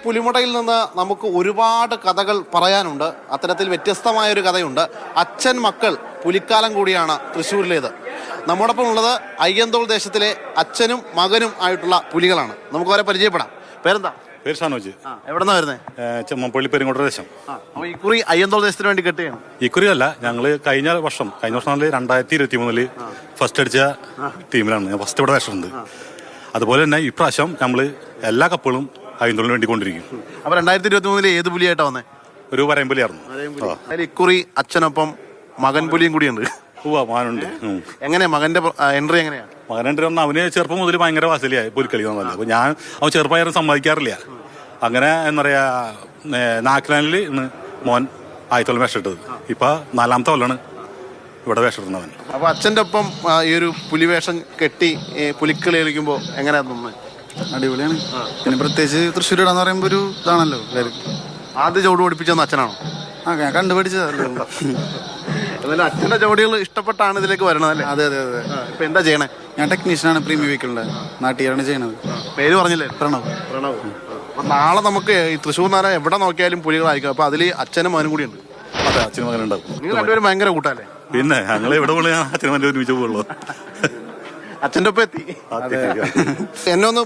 പുലിമുടയിൽ നിന്ന് നമുക്ക് ഒരുപാട് കഥകൾ പറയാനുണ്ട്. അത്തരത്തിൽ വ്യത്യസ്തമായൊരു കഥയുണ്ട്. അച്ഛൻ മക്കൾ പുലിക്കാലം കൂടിയാണ് തൃശ്ശൂരിലേത്. നമ്മോടൊപ്പം ഉള്ളത് അയ്യന്തോൾ ദേശത്തിലെ അച്ഛനും മകനും ആയിട്ടുള്ള പുലികളാണ്. നമുക്ക് അവരെ പരിചയപ്പെടാം. പേരെന്താ? പേര് ഷാനോജ്. എവിടെന്നാ വരുന്നത്? ചെമ്മപ്പള്ളി പെരിങ്ങോട്ട് ദേശം. അപ്പോൾ ഇക്കുറി അയ്യന്തോൾ ദേശത്തിന് വേണ്ടി കെട്ടുകയാണ്? ഇക്കുറി അല്ല, ഞങ്ങള് കഴിഞ്ഞ വർഷം 2023 ഫസ്റ്റ് അടിച്ച ടീമിലാണ്. ഞാൻ ഫസ്റ്റ് ഇവിടെ വേഷമുണ്ട്. അതുപോലെ തന്നെ ഇപ്രാവശ്യം നമ്മള് എല്ലാ കപ്പുകളും അയ്യന്തോളിന് വേണ്ടി കൊണ്ടിരിക്കും. അപ്പൊ 2023 ഏത് പുലിയായിട്ടാ വന്നേ? ഒരു വരയമ്പുലിയായിരുന്നു. അതിൽ ഇക്കുറി അച്ഛനൊപ്പം മകൻ പുലിയും കൂടിയുണ്ട്. മാനുണ്ട്. എങ്ങനെയാ മകന്റെ എൻട്രി? എങ്ങനെയാ മകൻ എൻട്രി പറഞ്ഞാൽ അവന് ചെറുപ്പം മുതൽ ഭയങ്കര വാസലിയായി പുലിക്കളി എന്നല്ല. അപ്പൊ അവൻ ചെറുപ്പമായാലും സമ്മതിക്കാറില്ല. അങ്ങനെ എന്താ പറയാ, നാക്കിലാനിൽ ഇന്ന് മോൻ ആയിരത്തോളം വേഷം ഇട്ടത്. ഇപ്പൊ 4ാമത്തെ കൊല്ലാണ് ഇവിടെ വേഷം ഇടുന്നവൻ. അപ്പൊ അച്ഛൻ്റെ ഒപ്പം ഈ ഒരു പുലിവേഷം കെട്ടി പുലിക്കളി കളിക്കുമ്പോ എങ്ങനെയാ തോന്നുന്നത്? അടിപൊളിയാണ്. പിന്നെ പ്രത്യേകിച്ച് തൃശ്ശൂർ ഇടാന്ന് പറയുമ്പോ ഒരു ഇതാണല്ലോ. ആദ്യം ചുവട് പഠിപ്പിച്ചെന്ന് അച്ഛനാണോ? ഞാൻ കണ്ടുപിടിച്ചതല്ലേ. എന്നാലും അച്ഛൻ്റെ ചുവടികൾ ഇഷ്ടപ്പെട്ടാണ് ഇതിലേക്ക് വരണത് അല്ലേ? അതെ അതെ അതെ. ഇപ്പൊ എന്താ ചെയ്യണേ? ഞാൻ ടെക്നീഷ്യനാണ് പ്രീമിയം വെഹിക്കിളിന്റെ. നാട്ടിലാണ് ചെയ്യണത്. പേര് പറഞ്ഞില്ലേ? പ്രണവ്. അപ്പൊ നാളെ നമുക്ക് ഈ തൃശ്ശൂർ നാര എവിടെ നോക്കിയാലും പുലികളായിരിക്കും. അപ്പൊ അതിൽ അച്ഛനും മകനും കൂടി ഉണ്ട്. അതെ, അച്ഛനും മകനുണ്ടാവും. നിങ്ങൾ രണ്ടുപേരും ഭയങ്കര കൂട്ടല്ലേ? പിന്നെ ഞങ്ങൾ എവിടെ കൊണ്ട് അച്ഛനും മകനും ഒരുമിച്ച് പോകുള്ളൂ. അച്ഛൻ്റെ ഒപ്പം എത്തി. എന്നെ ഒന്ന്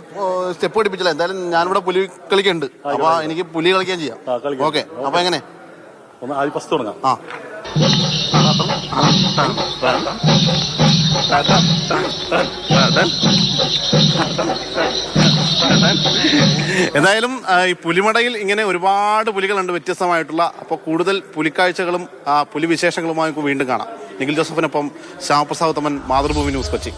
സ്റ്റെപ്പ് പഠിപ്പിച്ചില്ല. എന്തായാലും ഞാനിവിടെ പുലി കളിക്കുന്നുണ്ട്. അപ്പൊ എനിക്ക് പുലി കളിക്കാൻ ചെയ്യാം. ഓക്കെ, അപ്പൊ എങ്ങനെ? ആദ്യം ഫസ്റ്റ് തുടങ്ങാം. എന്തായാലും ഈ പുലിമടയിൽ ഇങ്ങനെ ഒരുപാട് പുലികളുണ്ട് വ്യത്യസ്തമായിട്ടുള്ള. അപ്പോൾ കൂടുതൽ പുലിക്കാഴ്ചകളും പുലി വിശേഷങ്ങളുമായി വീണ്ടും കാണാം. നിഖിൽ ജോസഫിനൊപ്പം ശ്യാമപ്രസാദ് തമൻ, മാതൃഭൂമി ന്യൂസ്, കൊച്ചി.